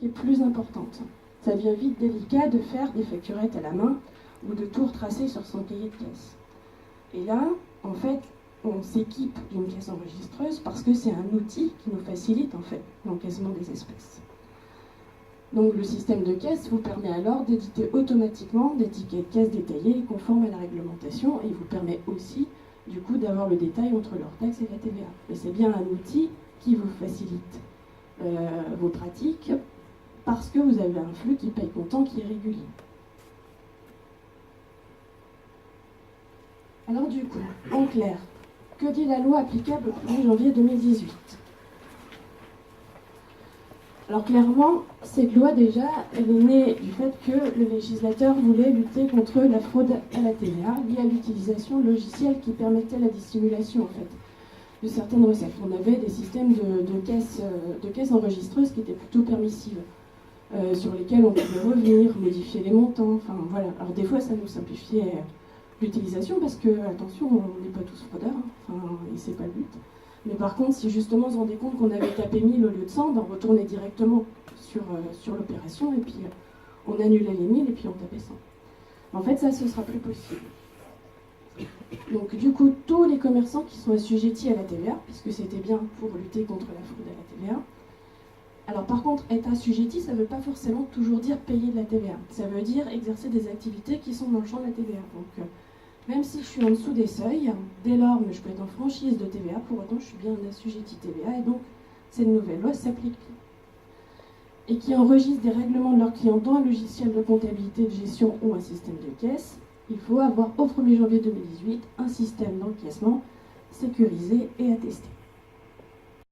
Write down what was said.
qui est plus importante. Ça devient vite délicat de faire des facturettes à la main ou de tout retracer sur son cahier de caisse. Et là, en fait, on s'équipe d'une caisse enregistreuse parce que c'est un outil qui nous facilite en fait l'encaissement des espèces. Donc le système de caisse vous permet alors d'éditer automatiquement des tickets de caisse détaillés conformes à la réglementation et il vous permet aussi du coup d'avoir le détail entre leur taxe et la TVA. Mais c'est bien un outil qui vous facilite vos pratiques parce que vous avez un flux qui paye comptant qui est régulier. Alors du coup, en clair, que dit la loi applicable au 1er janvier 2018 ? Alors clairement, cette loi déjà, elle est née du fait que le législateur voulait lutter contre la fraude à la TVA liée à l'utilisation de logiciels qui permettaient la dissimulation en fait de certaines recettes. On avait des systèmes de caisses enregistreuses qui étaient plutôt permissives, sur lesquels on pouvait revenir, modifier les montants, enfin voilà. Alors des fois ça nous simplifiait l'utilisation parce que, attention, on n'est pas tous fraudeurs, hein, enfin, et c'est pas le but. Mais par contre, si justement on se rendait compte qu'on avait tapé 1000 au lieu de 100, ben on retournait directement sur l'opération et puis on annulait les 1000 et puis on tapait 100. En fait, ça, ce sera plus possible. Donc du coup, tous les commerçants qui sont assujettis à la TVA, puisque c'était bien pour lutter contre la fraude à la TVA. Alors par contre, être assujetti, ça ne veut pas forcément toujours dire payer de la TVA. Ça veut dire exercer des activités qui sont dans le champ de la TVA. Donc même si je suis en dessous des seuils, dès lors, je peux être en franchise de TVA, pour autant je suis bien un assujetti TVA, et donc cette nouvelle loi s'applique. Et qui enregistre des règlements de leurs clients dans un logiciel de comptabilité, de gestion ou un système de caisse, il faut avoir au 1er janvier 2018 un système d'encaissement sécurisé et attesté.